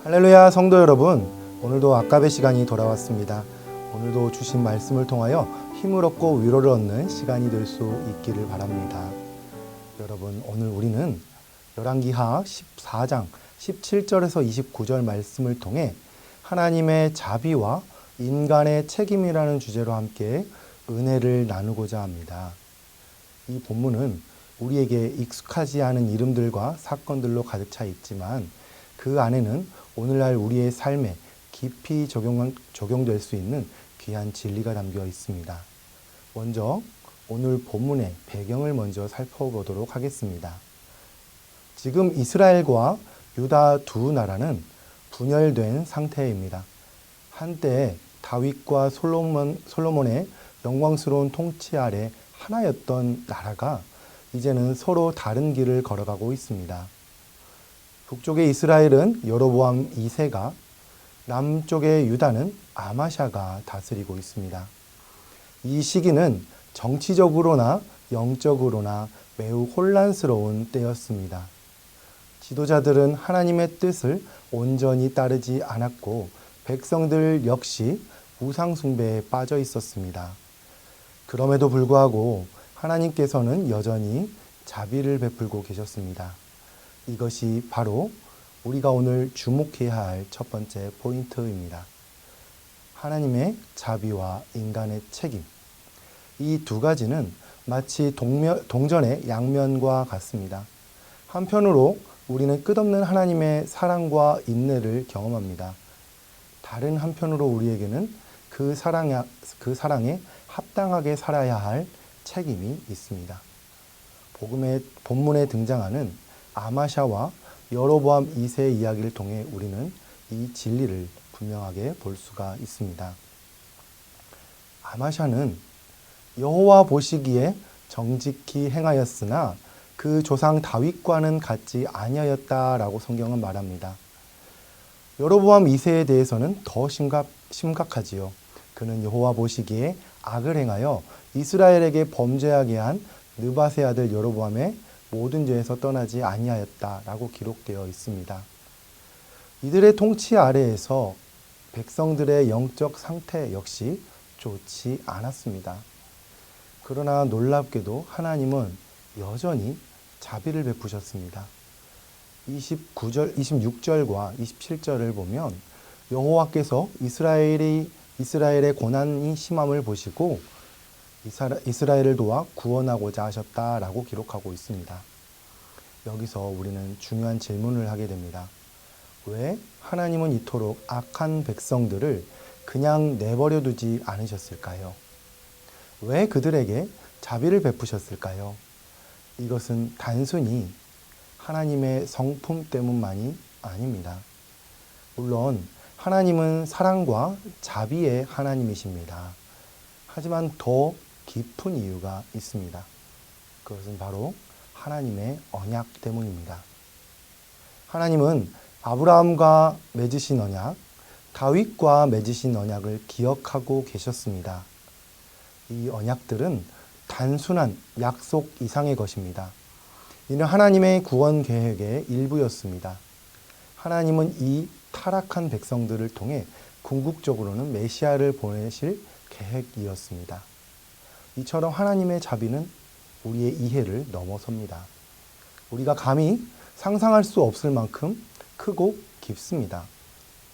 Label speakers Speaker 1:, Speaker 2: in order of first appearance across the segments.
Speaker 1: 할렐루야 성도 여러분, 오늘도 아까베 시간이 돌아왔습니다. 오늘도 주신 말씀을 통하여 힘을 얻고 위로를 얻는 시간이 될 수 있기를 바랍니다. 여러분, 오늘 우리는 열왕기하 14장 17절에서 29절 말씀을 통해 하나님의 자비와 인간의 책임이라는 주제로 함께 은혜를 나누고자 합니다. 이 본문은 우리에게 익숙하지 않은 이름들과 사건들로 가득 차 있지만 그 안에는 오늘날 우리의 삶에 깊이 적용될 수 있는 귀한 진리가 담겨 있습니다. 먼저 오늘 본문의 배경을 먼저 살펴보도록 하겠습니다. 지금 이스라엘과 유다 두 나라는 분열된 상태입니다. 한때 다윗과 솔로몬의 영광스러운 통치 아래 하나였던 나라가 이제는 서로 다른 길을 걸어가고 있습니다. 북쪽의 이스라엘은 여로보암 2세가, 남쪽의 유다는 아마샤가 다스리고 있습니다. 이 시기는 정치적으로나 영적으로나 매우 혼란스러운 때였습니다. 지도자들은 하나님의 뜻을 온전히 따르지 않았고 백성들 역시 우상 숭배에 빠져 있었습니다. 그럼에도 불구하고 하나님께서는 여전히 자비를 베풀고 계셨습니다. 이것이 바로 우리가 오늘 주목해야 할 첫 번째 포인트입니다. 하나님의 자비와 인간의 책임. 이 두 가지는 마치 동전의 양면과 같습니다. 한편으로 우리는 끝없는 하나님의 사랑과 인내를 경험합니다. 다른 한편으로 우리에게는 그 사랑에 합당하게 살아야 할 책임이 있습니다. 본문에 등장하는 아마샤와 여로보암 2세의 이야기를 통해 우리는 이 진리를 분명하게 볼 수가 있습니다. 아마샤는 여호와 보시기에 정직히 행하였으나 그 조상 다윗과는 같지 아니하였다라고 성경은 말합니다. 여로보암 2세에 대해서는 더 심각하지요. 그는 여호와 보시기에 악을 행하여 이스라엘에게 범죄하게 한 느밧의 아들 여로보암의 모든 죄에서 떠나지 아니하였다라고 기록되어 있습니다. 이들의 통치 아래에서 백성들의 영적 상태 역시 좋지 않았습니다. 그러나 놀랍게도 하나님은 여전히 자비를 베푸셨습니다. 26절과 27절을 보면 여호와께서 이스라엘의 고난이 심함을 보시고 이스라엘을 도와 구원하고자 하셨다라고 기록하고 있습니다. 여기서 우리는 중요한 질문을 하게 됩니다. 왜 하나님은 이토록 악한 백성들을 그냥 내버려 두지 않으셨을까요? 왜 그들에게 자비를 베푸셨을까요? 이것은 단순히 하나님의 성품 때문만이 아닙니다. 물론 하나님은 사랑과 자비의 하나님이십니다. 하지만 더 깊은 이유가 있습니다. 그것은 바로 하나님의 언약 때문입니다. 하나님은 아브라함과 맺으신 언약, 다윗과 맺으신 언약을 기억하고 계셨습니다. 이 언약들은 단순한 약속 이상의 것입니다. 이는 하나님의 구원 계획의 일부였습니다. 하나님은 이 타락한 백성들을 통해 궁극적으로는 메시아를 보내실 계획이었습니다. 이처럼 하나님의 자비는 우리의 이해를 넘어섭니다. 우리가 감히 상상할 수 없을 만큼 크고 깊습니다.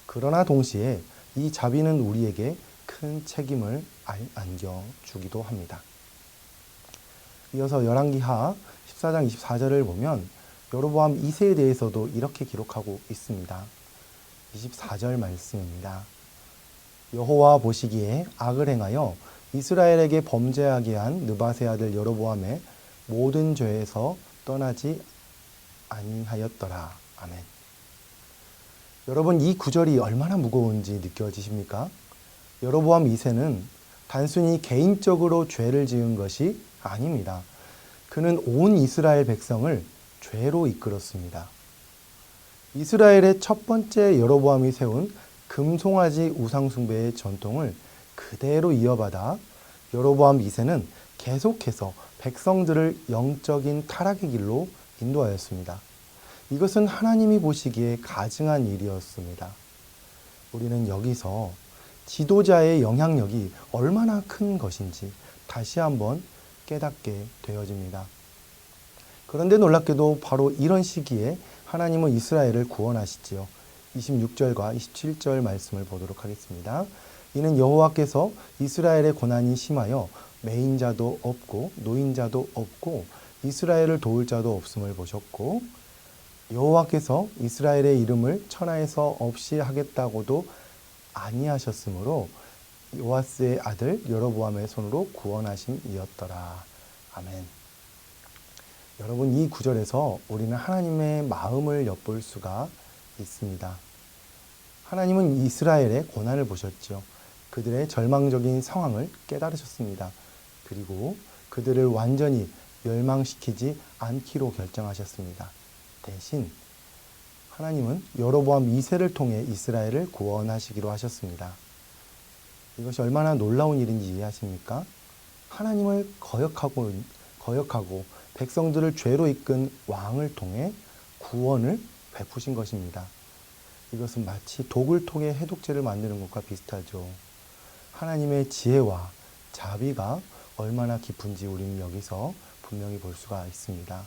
Speaker 1: 그러나 동시에 이 자비는 우리에게 큰 책임을 안겨주기도 합니다. 이어서 열왕기하 14장 24절을 보면 여로보암 2세에 대해서도 이렇게 기록하고 있습니다. 24절 말씀입니다. 여호와 보시기에 악을 행하여 이스라엘에게 범죄하게 한 느밧의 아들 여로보암의 모든 죄에서 떠나지 아니하였더라. 아멘. 여러분, 이 구절이 얼마나 무거운지 느껴지십니까? 여로보암 2세는 단순히 개인적으로 죄를 지은 것이 아닙니다. 그는 온 이스라엘 백성을 죄로 이끌었습니다. 이스라엘의 첫 번째 여로보암이 세운 금송아지 우상숭배의 전통을 그대로 이어받아 여로보암 2세는 계속해서 백성들을 영적인 타락의 길로 인도하였습니다. 이것은 하나님이 보시기에 가증한 일이었습니다. 우리는 여기서 지도자의 영향력이 얼마나 큰 것인지 다시 한번 깨닫게 되어집니다. 그런데 놀랍게도 바로 이런 시기에 하나님은 이스라엘을 구원하시지요. 26절과 27절 말씀을 보도록 하겠습니다. 이는 여호와께서 이스라엘의 고난이 심하여 매인자도 없고 노인자도 없고 이스라엘을 도울 자도 없음을 보셨고, 여호와께서 이스라엘의 이름을 천하에서 없이 하겠다고도 아니하셨으므로 요아스의 아들 여로보암의 손으로 구원하심이었더라. 아멘. 여러분, 이 구절에서 우리는 하나님의 마음을 엿볼 수가 있습니다. 하나님은 이스라엘의 고난을 보셨죠. 그들의 절망적인 상황을 깨달으셨습니다. 그리고 그들을 완전히 멸망시키지 않기로 결정하셨습니다. 대신 하나님은 여로보암 2세를 통해 이스라엘을 구원하시기로 하셨습니다. 이것이 얼마나 놀라운 일인지 이해하십니까? 하나님을 거역하고 백성들을 죄로 이끈 왕을 통해 구원을 베푸신 것입니다. 이것은 마치 독을 통해 해독제를 만드는 것과 비슷하죠. 하나님의 지혜와 자비가 얼마나 깊은지 우리는 여기서 분명히 볼 수가 있습니다.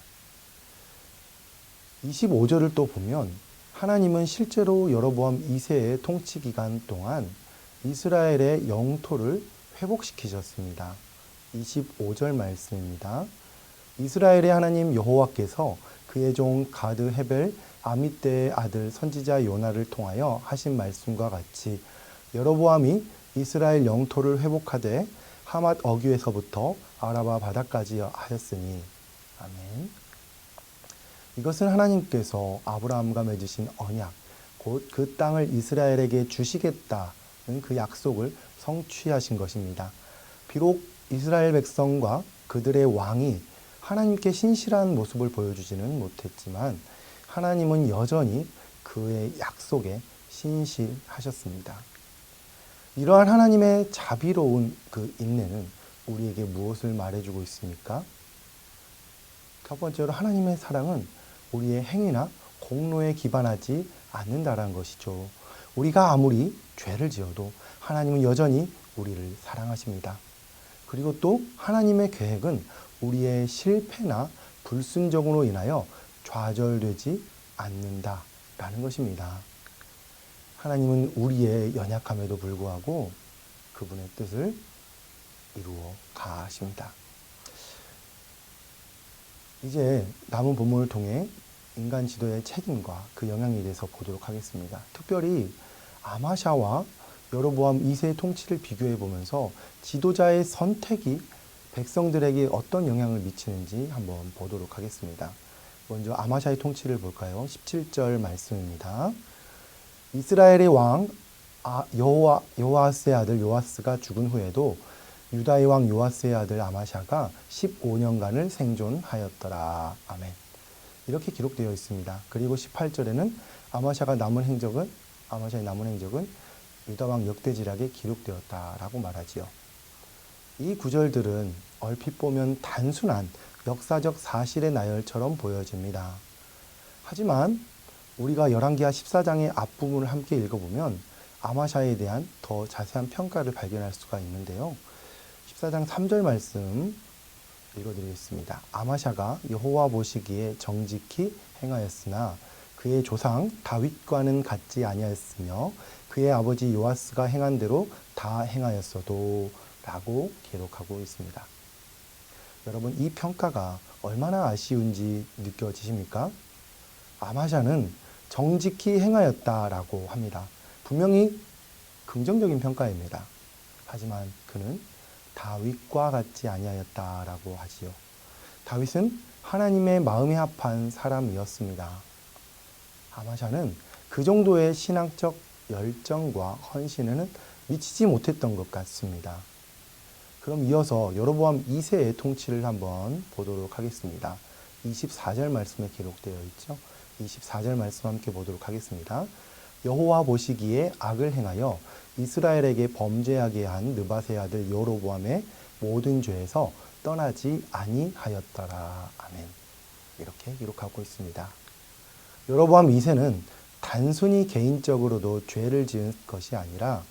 Speaker 1: 25절을 또 보면 하나님은 실제로 여로보암 2세의 통치 기간 동안 이스라엘의 영토를 회복시키셨습니다. 25절 말씀입니다. 이스라엘의 하나님 여호와께서 그의 종 가드 헤벨 아미떼의 아들 선지자 요나를 통하여 하신 말씀과 같이 여로보암이 이스라엘 영토를 회복하되 하맛 어귀에서부터 아라바 바다까지 하였으니. 아멘. 이것은 하나님께서 아브라함과 맺으신 언약, 곧 그 땅을 이스라엘에게 주시겠다는 그 약속을 성취하신 것입니다. 비록 이스라엘 백성과 그들의 왕이 하나님께 신실한 모습을 보여주지는 못했지만 하나님은 여전히 그의 약속에 신실하셨습니다. 이러한 하나님의 자비로운 그 인내는 우리에게 무엇을 말해주고 있습니까? 첫 번째로 하나님의 사랑은 우리의 행위나 공로에 기반하지 않는다는 것이죠. 우리가 아무리 죄를 지어도 하나님은 여전히 우리를 사랑하십니다. 그리고 또 하나님의 계획은 우리의 실패나 불순종으로 인하여 좌절되지 않는다라는 것입니다. 하나님은 우리의 연약함에도 불구하고 그분의 뜻을 이루어 가십니다. 이제 남은 본문을 통해 인간 지도의 책임과 그 영향에 대해서 보도록 하겠습니다. 특별히 아마샤와 여로보암 2세의 통치를 비교해 보면서 지도자의 선택이 백성들에게 어떤 영향을 미치는지 한번 보도록 하겠습니다. 먼저 아마샤의 통치를 볼까요? 17절 말씀입니다. 이스라엘의 왕 요아스의 아들 요아스가 죽은 후에도 유다의 왕 요아스의 아들 아마샤가 15년간을 생존하였더라. 아멘. 이렇게 기록되어 있습니다. 그리고 18절에는 아마샤의 남은 행적은 유다 왕 역대지략에 기록되었다라고 말하지요. 이 구절들은 얼핏 보면 단순한 역사적 사실의 나열처럼 보여집니다. 하지만 우리가 열왕기하 14장의 앞부분을 함께 읽어보면 아마샤에 대한 더 자세한 평가를 발견할 수가 있는데요. 14장 3절 말씀 읽어드리겠습니다. 아마샤가 여호와 보시기에 정직히 행하였으나 그의 조상 다윗과는 같지 아니하였으며 그의 아버지 요아스가 행한 대로 다 행하였어도 라고 기록하고 있습니다. 여러분, 이 평가가 얼마나 아쉬운지 느껴지십니까? 아마샤는 정직히 행하였다라고 합니다. 분명히 긍정적인 평가입니다. 하지만 그는 다윗과 같지 아니하였다라고 하지요. 다윗은 하나님의 마음에 합한 사람이었습니다. 아마샤는 그 정도의 신앙적 열정과 헌신에는 미치지 못했던 것 같습니다. 그럼 이어서 여로보암 2세의 통치를 한번 보도록 하겠습니다. 24절 말씀에 기록되어 있죠. 24절 말씀 함께 보도록 하겠습니다. 여호와 보시기에 악을 행하여 이스라엘에게 범죄하게 한 느밧의 아들 여로보암의 모든 죄에서 떠나지 아니하였더라. 아멘. 이렇게 기록하고 있습니다. 여로보암 2세는 단순히 개인적으로도 죄를 지은 것이 아니라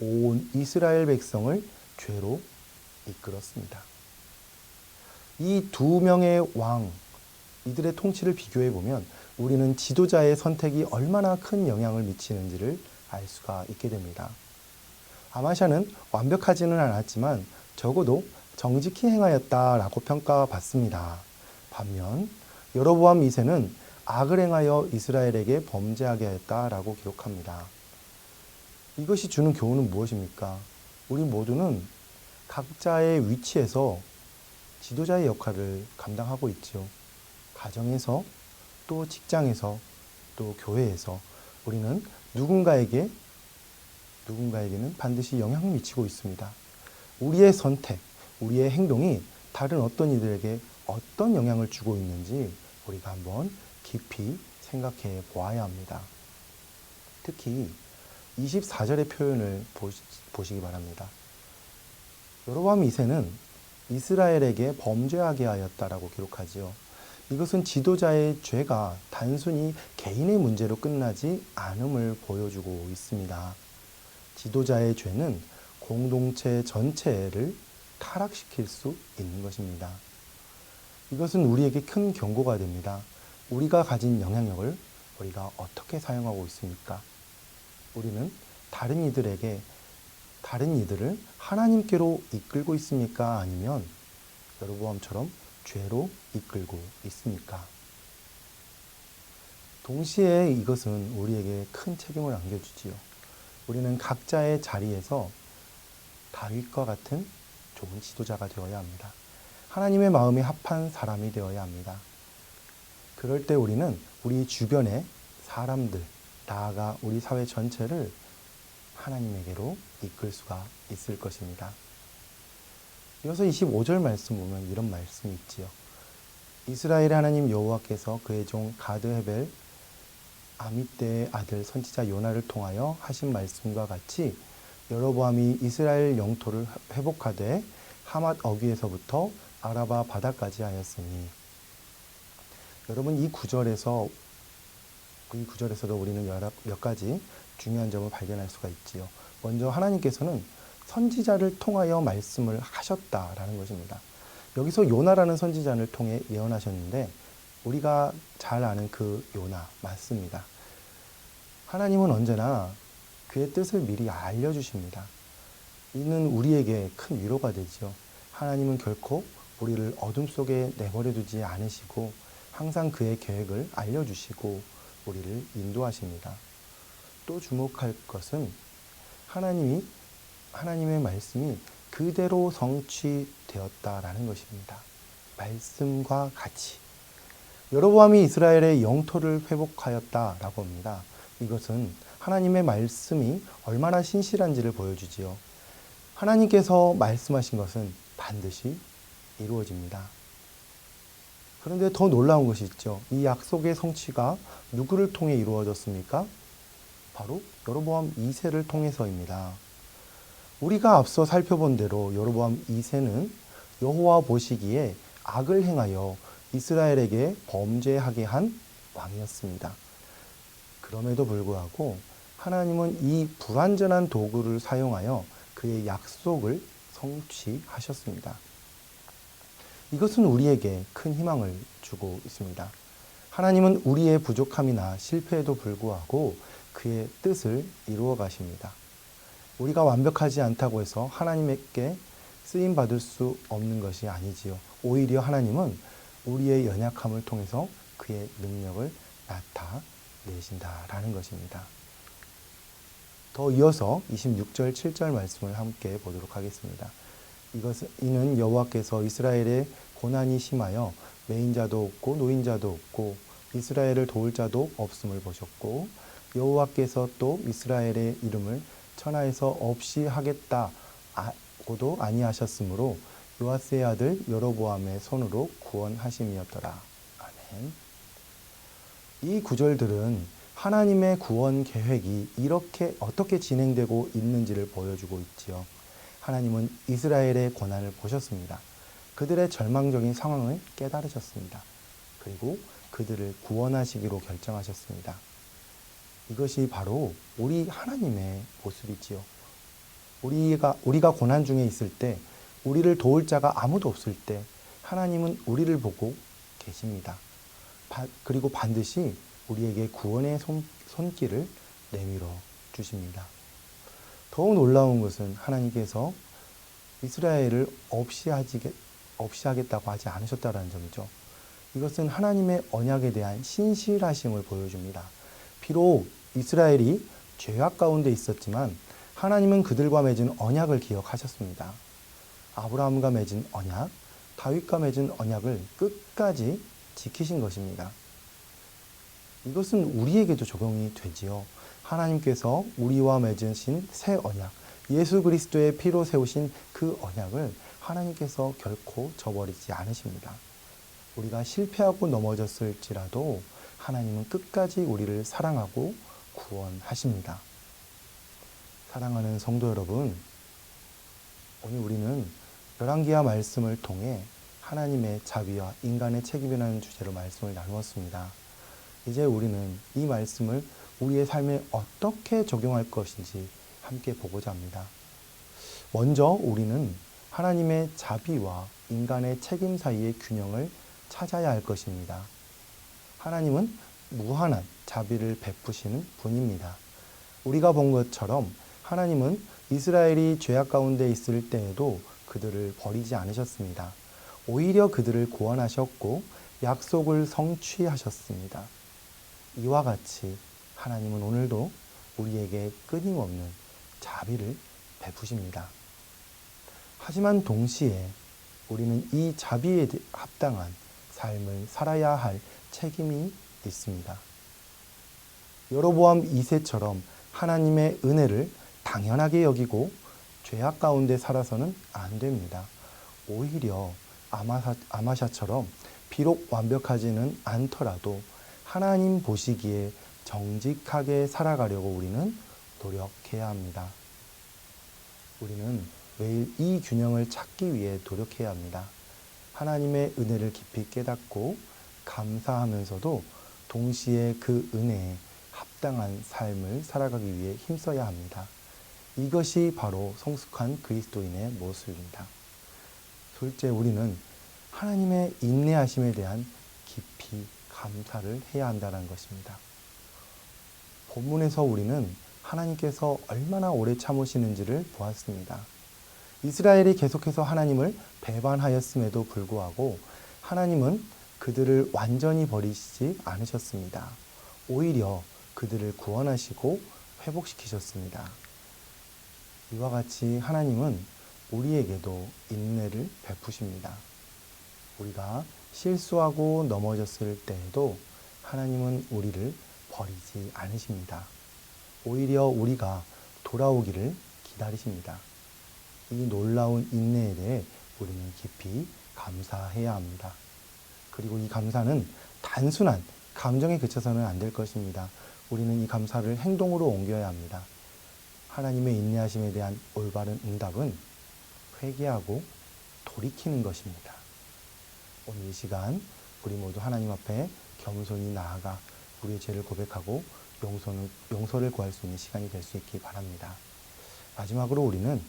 Speaker 1: 온 이스라엘 백성을 죄로 이끌었습니다. 이 두 명의 왕, 이들의 통치를 비교해 보면 우리는 지도자의 선택이 얼마나 큰 영향을 미치는지를 알 수가 있게 됩니다. 아마샤는 완벽하지는 않았지만 적어도 정직히 행하였다라고 평가받습니다. 반면 여로보암 2세는 악을 행하여 이스라엘에게 범죄하게 하였다라고 기록합니다. 이것이 주는 교훈은 무엇입니까? 우리 모두는 각자의 위치에서 지도자의 역할을 감당하고 있죠. 가정에서, 또 직장에서, 또 교회에서 우리는 누군가에게는 반드시 영향을 미치고 있습니다. 우리의 선택, 우리의 행동이 다른 어떤 이들에게 어떤 영향을 주고 있는지 우리가 한번 깊이 생각해 보아야 합니다. 특히 24절의 표현을 보시기 바랍니다. 여로보암 2세는 이스라엘에게 범죄하게 하였다라고 기록하지요. 이것은 지도자의 죄가 단순히 개인의 문제로 끝나지 않음을 보여주고 있습니다. 지도자의 죄는 공동체 전체를 타락시킬 수 있는 것입니다. 이것은 우리에게 큰 경고가 됩니다. 우리가 가진 영향력을 우리가 어떻게 사용하고 있습니까? 우리는 다른 이들을 하나님께로 이끌고 있습니까? 아니면 여로보암처럼 죄로 이끌고 있습니까? 동시에 이것은 우리에게 큰 책임을 안겨주지요. 우리는 각자의 자리에서 다윗과 같은 좋은 지도자가 되어야 합니다. 하나님의 마음에 합한 사람이 되어야 합니다. 그럴 때 우리는 우리 주변의 사람들, 나아가 우리 사회 전체를 하나님에게로 이끌 수가 있을 것입니다. 이어서 25절 말씀 보면 이런 말씀이 있지요. 이스라엘의 하나님 여호와께서 그의 종 가드 헤벨 아mit대의 아들 선지자 요나를 통하여 하신 말씀과 같이 여로보암이 이스라엘 영토를 회복하되 하맛 어귀에서부터 아라바 바다까지 하였으니. 여러분, 이 구절에서도 우리는 몇 가지 중요한 점을 발견할 수가 있지요. 먼저 하나님께서는 선지자를 통하여 말씀을 하셨다라는 것입니다. 여기서 요나라는 선지자를 통해 예언하셨는데 우리가 잘 아는 그 요나 맞습니다. 하나님은 언제나 그의 뜻을 미리 알려주십니다. 이는 우리에게 큰 위로가 되죠. 하나님은 결코 우리를 어둠 속에 내버려 두지 않으시고 항상 그의 계획을 알려주시고 우리를 인도하십니다. 또 주목할 것은 하나님의 말씀이 그대로 성취되었다라는 것입니다. 말씀과 같이. 여로보암이 이스라엘의 영토를 회복하였다라고 합니다. 이것은 하나님의 말씀이 얼마나 신실한지를 보여주지요. 하나님께서 말씀하신 것은 반드시 이루어집니다. 그런데 더 놀라운 것이 있죠. 이 약속의 성취가 누구를 통해 이루어졌습니까? 바로 여로보암 2세를 통해서입니다. 우리가 앞서 살펴본 대로 여로보암 2세는 여호와 보시기에 악을 행하여 이스라엘에게 범죄하게 한 왕이었습니다. 그럼에도 불구하고 하나님은 이 불완전한 도구를 사용하여 그의 약속을 성취하셨습니다. 이것은 우리에게 큰 희망을 주고 있습니다. 하나님은 우리의 부족함이나 실패에도 불구하고 그의 뜻을 이루어 가십니다. 우리가 완벽하지 않다고 해서 하나님께 쓰임 받을 수 없는 것이 아니지요. 오히려 하나님은 우리의 연약함을 통해서 그의 능력을 나타내신다라는 것입니다. 더 이어서 26절, 7절 말씀을 함께 보도록 하겠습니다. 이는 여호와께서 이스라엘의 고난이 심하여 매인자도 없고 노인자도 없고 이스라엘을 도울 자도 없음을 보셨고 여호와께서 또 이스라엘의 이름을 천하에서 없이 하겠다고도 아니하셨으므로 요아스의 아들 여로보암의 손으로 구원하심이었더라. 아멘. 이 구절들은 하나님의 구원 계획이 어떻게 진행되고 있는지를 보여주고 있지요. 하나님은 이스라엘의 고난을 보셨습니다. 그들의 절망적인 상황을 깨달으셨습니다. 그리고 그들을 구원하시기로 결정하셨습니다. 이것이 바로 우리 하나님의 모습이지요. 우리가 고난 중에 있을 때, 우리를 도울 자가 아무도 없을 때 하나님은 우리를 보고 계십니다. 그리고 반드시 우리에게 구원의 손길을 내밀어 주십니다. 더욱 놀라운 것은 하나님께서 이스라엘을 없이 하겠다고 하지 않으셨다는 점이죠. 이것은 하나님의 언약에 대한 신실하심을 보여줍니다. 비록 이스라엘이 죄악 가운데 있었지만 하나님은 그들과 맺은 언약을 기억하셨습니다. 아브라함과 맺은 언약, 다윗과 맺은 언약을 끝까지 지키신 것입니다. 이것은 우리에게도 적용이 되지요. 하나님께서 우리와 맺으신 새 언약, 예수 그리스도의 피로 세우신 그 언약을 하나님께서 결코 저버리지 않으십니다. 우리가 실패하고 넘어졌을지라도 하나님은 끝까지 우리를 사랑하고 구원하십니다. 사랑하는 성도 여러분, 오늘 우리는 열왕기하 말씀을 통해 하나님의 자비와 인간의 책임이라는 주제로 말씀을 나누었습니다. 이제 우리는 이 말씀을 우리의 삶에 어떻게 적용할 것인지 함께 보고자 합니다. 먼저 우리는 하나님의 자비와 인간의 책임 사이의 균형을 찾아야 할 것입니다. 하나님은 무한한 자비를 베푸시는 분입니다. 우리가 본 것처럼 하나님은 이스라엘이 죄악 가운데 있을 때에도 그들을 버리지 않으셨습니다. 오히려 그들을 구원하셨고 약속을 성취하셨습니다. 이와 같이 하나님은 오늘도 우리에게 끊임없는 자비를 베푸십니다. 하지만 동시에 우리는 이 자비에 합당한 삶을 살아야 할 책임이 있습니다. 여로보암 2세처럼 하나님의 은혜를 당연하게 여기고 죄악 가운데 살아서는 안 됩니다. 오히려 아마샤처럼 비록 완벽하지는 않더라도 하나님 보시기에 정직하게 살아가려고 우리는 노력해야 합니다. 우리는 매일 이 균형을 찾기 위해 노력해야 합니다. 하나님의 은혜를 깊이 깨닫고 감사하면서도 동시에 그 은혜에 합당한 삶을 살아가기 위해 힘써야 합니다. 이것이 바로 성숙한 그리스도인의 모습입니다. 둘째, 우리는 하나님의 인내하심에 대한 깊이 감사를 해야 한다는 것입니다. 본문에서 우리는 하나님께서 얼마나 오래 참으시는지를 보았습니다. 이스라엘이 계속해서 하나님을 배반하였음에도 불구하고 하나님은 그들을 완전히 버리시지 않으셨습니다. 오히려 그들을 구원하시고 회복시키셨습니다. 이와 같이 하나님은 우리에게도 인내를 베푸십니다. 우리가 실수하고 넘어졌을 때에도 하나님은 우리를 버리지 않으십니다. 오히려 우리가 돌아오기를 기다리십니다. 이 놀라운 인내에 대해 우리는 깊이 감사해야 합니다. 그리고 이 감사는 단순한 감정에 그쳐서는 안 될 것입니다. 우리는 이 감사를 행동으로 옮겨야 합니다. 하나님의 인내하심에 대한 올바른 응답은 회개하고 돌이키는 것입니다. 오늘 이 시간 우리 모두 하나님 앞에 겸손히 나아가 우리의 죄를 고백하고 용서를 구할 수 있는 시간이 될 수 있기 바랍니다. 마지막으로 우리는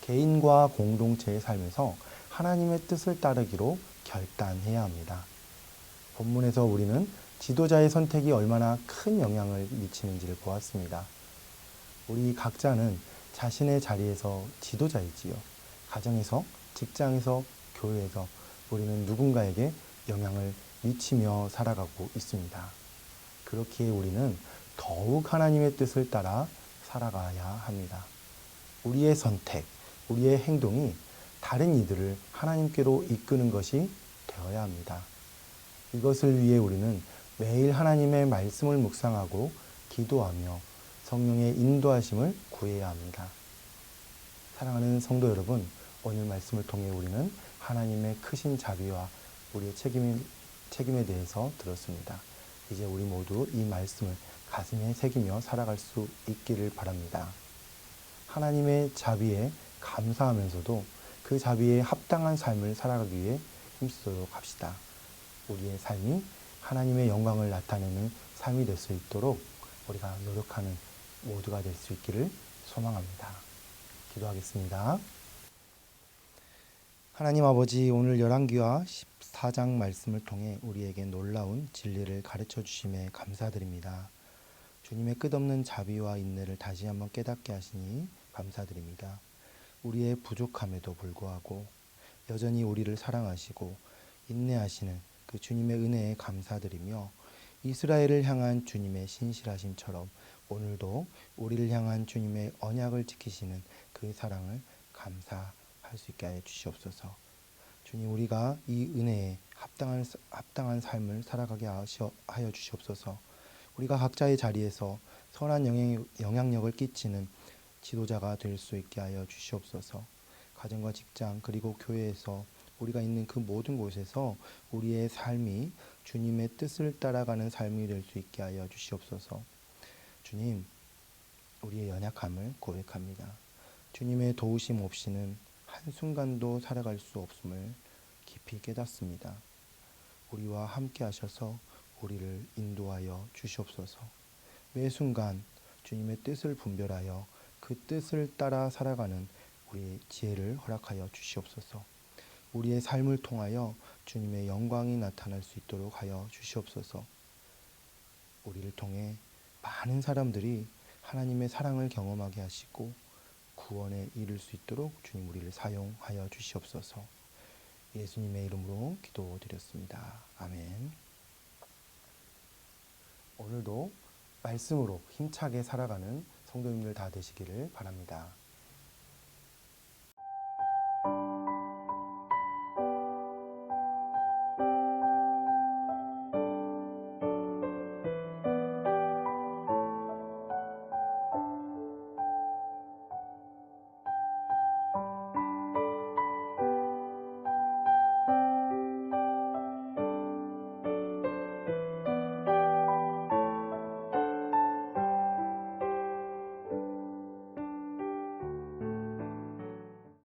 Speaker 1: 개인과 공동체의 삶에서 하나님의 뜻을 따르기로 결단해야 합니다. 본문에서 우리는 지도자의 선택이 얼마나 큰 영향을 미치는지를 보았습니다. 우리 각자는 자신의 자리에서 지도자이지요. 가정에서, 직장에서, 교회에서 우리는 누군가에게 영향을 미치며 살아가고 있습니다. 그렇기에 우리는 더욱 하나님의 뜻을 따라 살아가야 합니다. 우리의 선택, 우리의 행동이 다른 이들을 하나님께로 이끄는 것이 되어야 합니다. 이것을 위해 우리는 매일 하나님의 말씀을 묵상하고 기도하며 성령의 인도하심을 구해야 합니다. 사랑하는 성도 여러분, 오늘 말씀을 통해 우리는 하나님의 크신 자비와 우리의 책임에 대해서 들었습니다. 이제 우리 모두 이 말씀을 가슴에 새기며 살아갈 수 있기를 바랍니다. 하나님의 자비에 감사하면서도 그 자비에 합당한 삶을 살아가기 위해 힘쓰도록 합시다. 우리의 삶이 하나님의 영광을 나타내는 삶이 될 수 있도록 우리가 노력하는 모두가 될 수 있기를 소망합니다. 기도하겠습니다. 하나님 아버지, 오늘 열왕기와 14장 말씀을 통해 우리에게 놀라운 진리를 가르쳐 주심에 감사드립니다. 주님의 끝없는 자비와 인내를 다시 한번 깨닫게 하시니 감사드립니다. 우리의 부족함에도 불구하고 여전히 우리를 사랑하시고 인내하시는 그 주님의 은혜에 감사드리며 이스라엘을 향한 주님의 신실하심처럼 오늘도 우리를 향한 주님의 언약을 지키시는 그 사랑을 감사할 수 있게 하여 주시옵소서. 주님, 우리가 이 은혜에 합당한 삶을 살아가게 하여 주시옵소서. 우리가 각자의 자리에서 선한 영향력을 끼치는 지도자가 될 수 있게 하여 주시옵소서. 가정과 직장 그리고 교회에서 우리가 있는 그 모든 곳에서 우리의 삶이 주님의 뜻을 따라가는 삶이 될 수 있게 하여 주시옵소서. 주님, 우리의 연약함을 고백합니다. 주님의 도우심 없이는 한순간도 살아갈 수 없음을 깊이 깨닫습니다. 우리와 함께 하셔서 우리를 인도하여 주시옵소서. 매 순간 주님의 뜻을 분별하여 그 뜻을 따라 살아가는 우리의 지혜를 허락하여 주시옵소서. 우리의 삶을 통하여 주님의 영광이 나타날 수 있도록 하여 주시옵소서. 우리를 통해 많은 사람들이 하나님의 사랑을 경험하게 하시고 구원에 이를 수 있도록 주님 우리를 사용하여 주시옵소서. 예수님의 이름으로 기도드렸습니다. 아멘. 오늘도 말씀으로 힘차게 살아가는 성도님들 다 되시기를 바랍니다.